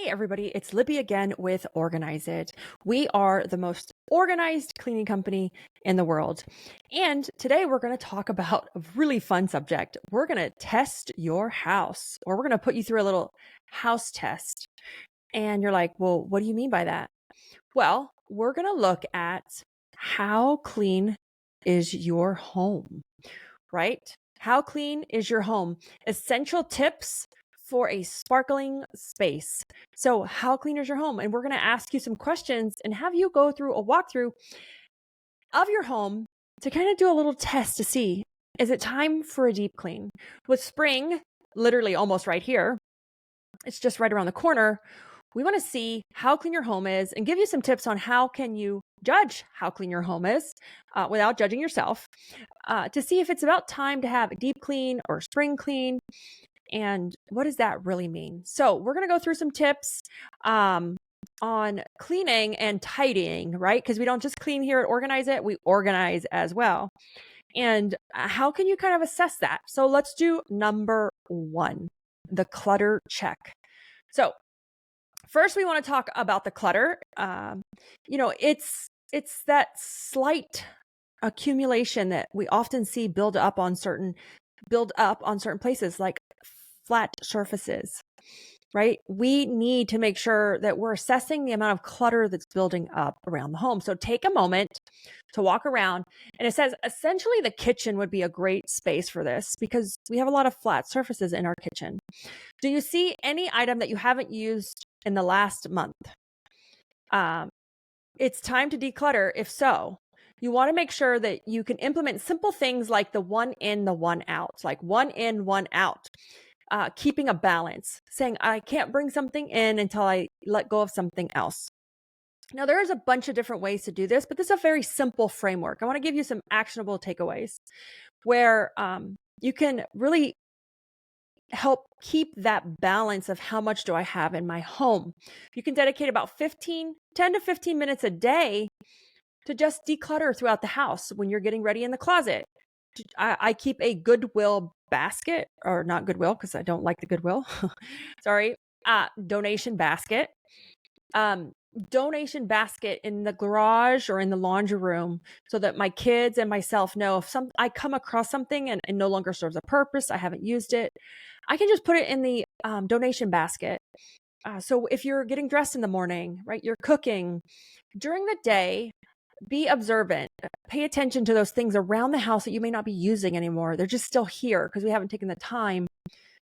Hey everybody, it's Libby again with Organize It. We are the most organized cleaning company in the world. And today we're going to talk about a really fun subject. We're going to test your house, or we're going to put you through a little house test. And you're like, well, what do you mean by that? Well, we're going to look at how clean is your home, right? How clean is your home? Essential tips for a sparkling space. So, how clean is your home? And we're going to ask you some questions and have you go through a walkthrough of your home to kind of do a little test to see, is it time for a deep clean? With spring literally almost right here, it's just right around the corner. We want to see how clean your home is and give you some tips on how can you judge how clean your home is without judging yourself to see if it's about time to have a deep clean or spring clean. And what does that really mean? So we're going to go through some tips on cleaning and tidying, right? Because we don't just clean here at Organize It, we organize as well. And how can you kind of assess that? So let's do number one, the clutter check. So first, we want to talk about the clutter. It's that slight accumulation that we often see build up on certain places, like flat surfaces, right? We need to make sure that we're assessing the amount of clutter that's building up around the home. So take a moment to walk around, and it says essentially the kitchen would be a great space for this because we have a lot of flat surfaces in our kitchen. Do you see any item that you haven't used in the last month? It's time to declutter. If so, you want to make sure that you can implement simple things like the one in, the one out, like one in, one out. Keeping a balance, saying I can't bring something in until I let go of something else. Now, there is a bunch of different ways to do this, but this is a very simple framework. I want to give you some actionable takeaways where you can really help keep that balance of how much do I have in my home. You can dedicate about 10 to 15 minutes a day to just declutter throughout the house when you're getting ready in the closet. I keep a Goodwill basket, or not Goodwill because I don't like the Goodwill. Sorry. Donation basket. Donation basket in the garage or in the laundry room so that my kids and myself know if I come across something and it no longer serves a purpose, I haven't used it, I can just put it in the donation basket. So if you're getting dressed in the morning, right, you're cooking during the day, be observant, pay attention to those things around the house that you may not be using anymore. They're just still here because we haven't taken the time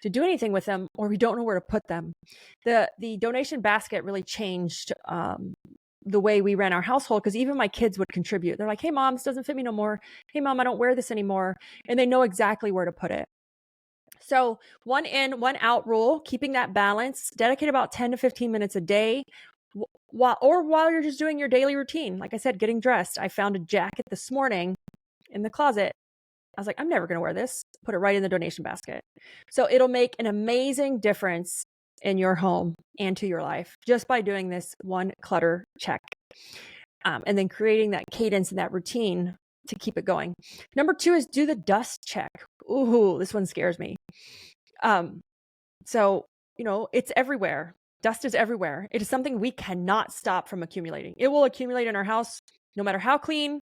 to do anything with them, or we don't know where to put them. The donation basket really changed the way we ran our household because even my kids would contribute. They're like, hey mom, this doesn't fit me no more. Hey mom, I don't wear this anymore. And they know exactly where to put it. So one in, one out rule, keeping that balance, dedicate about 10 to 15 minutes a day while you're just doing your daily routine. Like I said, getting dressed. I found a jacket this morning in the closet. I was like, I'm never going to wear this. Put it right in the donation basket. So it'll make an amazing difference in your home and to your life just by doing this one clutter check. And then creating that cadence and that routine to keep it going. Number two is do the dust check. Ooh, this one scares me. So, it's everywhere. Dust is everywhere. It is something we cannot stop from accumulating. It will accumulate in our house, no matter how clean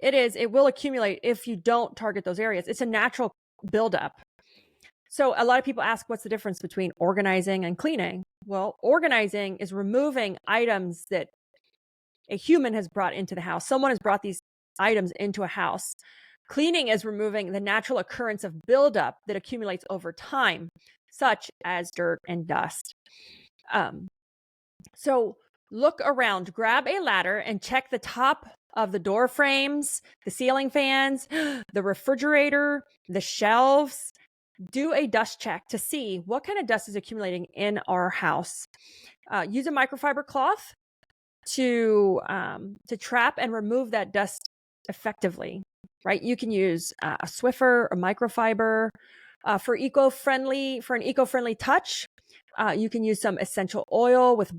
it is. It will accumulate if you don't target those areas. It's a natural buildup. So a lot of people ask, what's the difference between organizing and cleaning? Well, organizing is removing items that a human has brought into the house. Someone has brought these items into a house. Cleaning is removing the natural occurrence of buildup that accumulates over time, such as dirt and dust. So look around, grab a ladder and check the top of the door frames, the ceiling fans, the refrigerator, the shelves. Do a dust check to see what kind of dust is accumulating in our house. Use a microfiber cloth to trap and remove that dust effectively, right? You can use a Swiffer, a microfiber. For an eco-friendly touch, you can use some essential oil with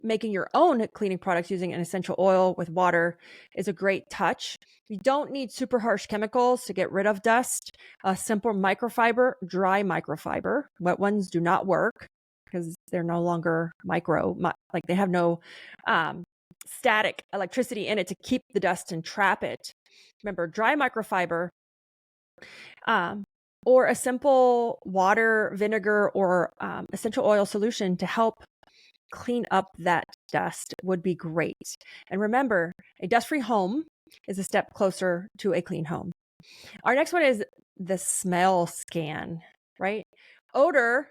making your own cleaning products using an essential oil with water is a great touch. You don't need super harsh chemicals to get rid of dust. A simple microfiber, dry microfiber. Wet ones do not work. because they're no longer like they have no static electricity in it to keep the dust and trap it. Remember, dry microfiber, or a simple water, vinegar, or essential oil solution to help clean up that dust would be great. And remember, a dust-free home is a step closer to a clean home. Our next one is the smell scan, right? Odor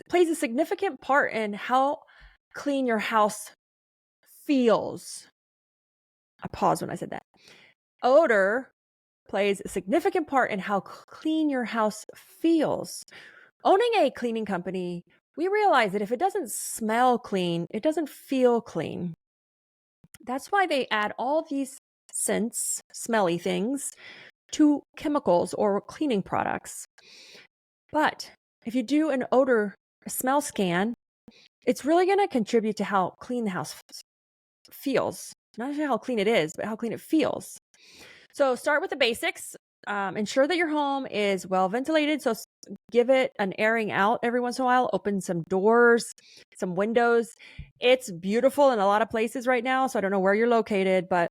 plays a significant part in how clean your house feels. I paused when I said that. Odor plays a significant part in how clean your house feels. Owning a cleaning company, we realize that if it doesn't smell clean, it doesn't feel clean. That's why they add all these scents, smelly things, to chemicals or cleaning products. But if you do a smell scan, it's really going to contribute to how clean the house feels. Not just how clean it is, but how clean it feels. So start with the basics. Ensure that your home is well ventilated. So give it an airing out every once in a while. Open some doors, some windows. It's beautiful in a lot of places right now. So I don't know where you're located, but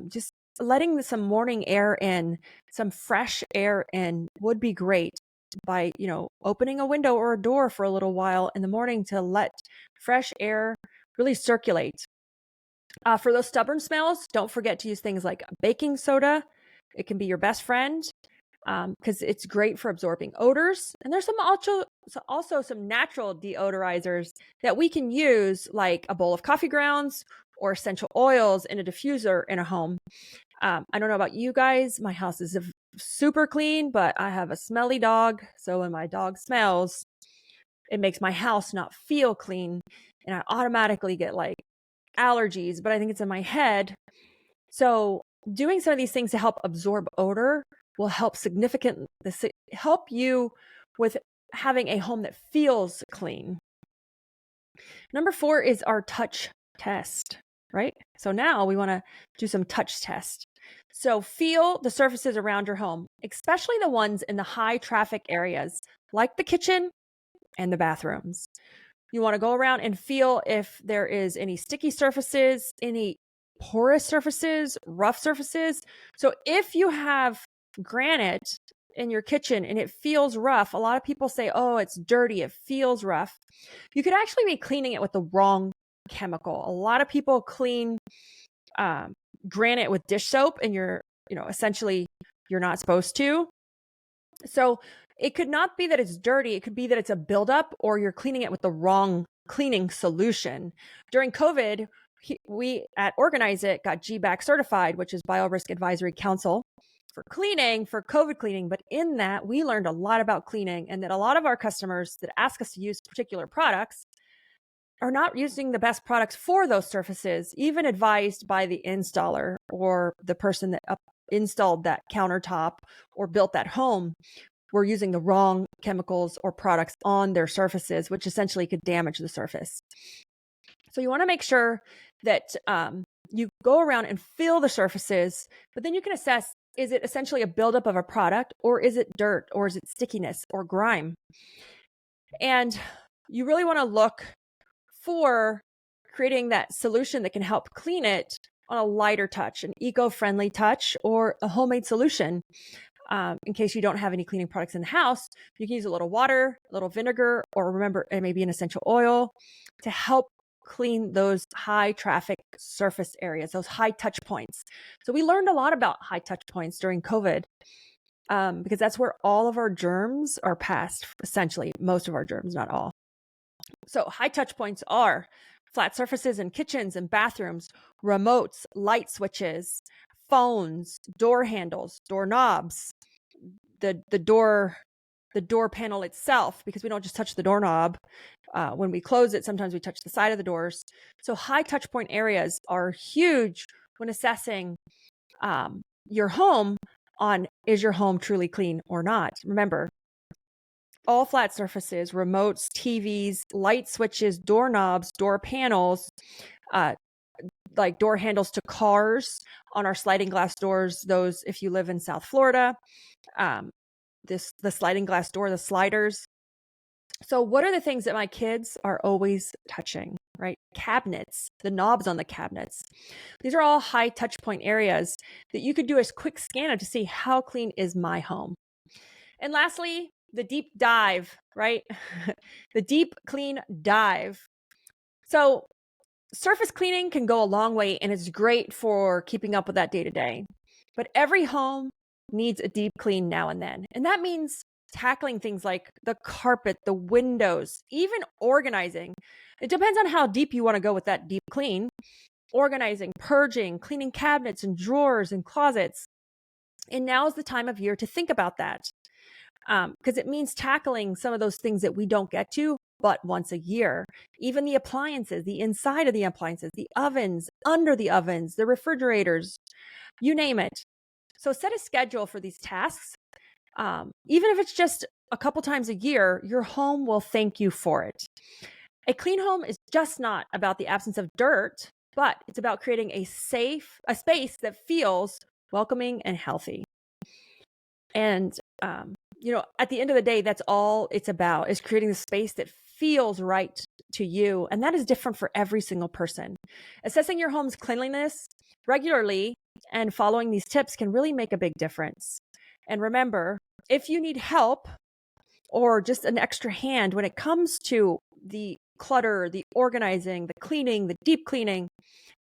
just letting some morning air in, some fresh air in would be great by, opening a window or a door for a little while in the morning to let fresh air really circulate. For those stubborn smells, don't forget to use things like baking soda. It can be your best friend because it's great for absorbing odors. And there's also some natural deodorizers that we can use, like a bowl of coffee grounds or essential oils in a diffuser in a home. I don't know about you guys. My house is super clean, but I have a smelly dog. So when my dog smells, it makes my house not feel clean. And I automatically get like allergies, but I think it's in my head. So doing some of these things to help absorb odor will help you with having a home that feels clean. Number 4 is our touch test, right? So now we want to do some touch test. So feel the surfaces around your home, especially the ones in the high traffic areas, like the kitchen and the bathrooms. You want to go around and feel if there is any sticky surfaces, any porous surfaces, rough surfaces. So if you have granite in your kitchen and it feels rough, a lot of people say, oh, it's dirty, it feels rough. You could actually be cleaning it with the wrong chemical. A lot of people clean granite with dish soap and essentially you're not supposed to. So it could not be that it's dirty. It could be that it's a buildup or you're cleaning it with the wrong cleaning solution. During COVID, we at Organize It got GBAC certified, which is BioRisk Advisory Council for COVID cleaning. But in that, we learned a lot about cleaning and that a lot of our customers that ask us to use particular products are not using the best products for those surfaces, even advised by the installer or the person that installed that countertop or built that home. We're using the wrong chemicals or products on their surfaces, which essentially could damage the surface. So you want to make sure that you go around and feel the surfaces, but then you can assess, is it essentially a buildup of a product, or is it dirt, or is it stickiness or grime? And you really want to look for creating that solution that can help clean it on a lighter touch, an eco-friendly touch, or a homemade solution. In case you don't have any cleaning products in the house, you can use a little water, a little vinegar, or remember, maybe an essential oil to help clean those high traffic surface areas, those high touch points. So we learned a lot about high touch points during COVID because that's where all of our germs are passed, essentially, most of our germs, not all. So high touch points are flat surfaces in kitchens and bathrooms, remotes, light switches, phones, door handles, doorknobs, the door panel itself, because we don't just touch the doorknob. When we close it, sometimes we touch the side of the doors. So high touch point areas are huge when assessing your home on, is your home truly clean or not? Remember, all flat surfaces, remotes, TVs, light switches, doorknobs, door panels, like door handles to cars on our sliding glass doors. Those, if you live in South Florida, the sliding glass door, the sliders, So what are the things that my kids are always touching, right? Cabinets, the knobs on the cabinets. These are all high touch point areas that you could do a quick scan of to see how clean is my home. And lastly, the deep dive, right? The deep clean dive. So surface cleaning can go a long way and it's great for keeping up with that day to day. But every home needs a deep clean now and then. And that means tackling things like the carpet, the windows, even organizing. It depends on how deep you want to go with that deep clean. Organizing, purging, cleaning cabinets and drawers and closets. And now is the time of year to think about that. Because it means tackling some of those things that we don't get to but once a year. Even the appliances, the inside of the appliances, the ovens, under the ovens, the refrigerators, you name it. So set a schedule for these tasks. Even if it's just a couple times a year, your home will thank you for it. A clean home is just not about the absence of dirt, but it's about creating a space that feels welcoming and healthy. And at the end of the day, that's all it's about, is creating the space that feels right to you. And that is different for every single person. Assessing your home's cleanliness regularly and following these tips can really make a big difference. And remember, if you need help or just an extra hand when it comes to the clutter, the organizing, the cleaning, the deep cleaning,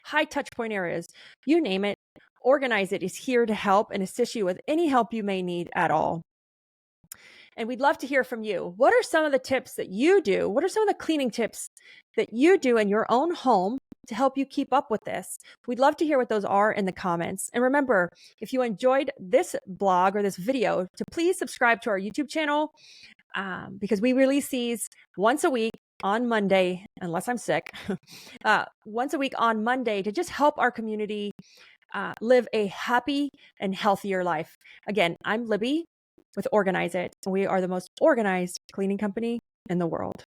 high touch point areas, you name it, Organize It is here to help and assist you with any help you may need at all. And we'd love to hear from you. What are some of the tips that you do? What are some of the cleaning tips that you do in your own home to help you keep up with this? We'd love to hear what those are in the comments. And remember, if you enjoyed this blog or this video, to please subscribe to our YouTube channel because we release these once a week on Monday, unless I'm sick, once a week on Monday to just help our community live a happy and healthier life. Again, I'm Libby with Organize It. We are the most organized cleaning company in the world.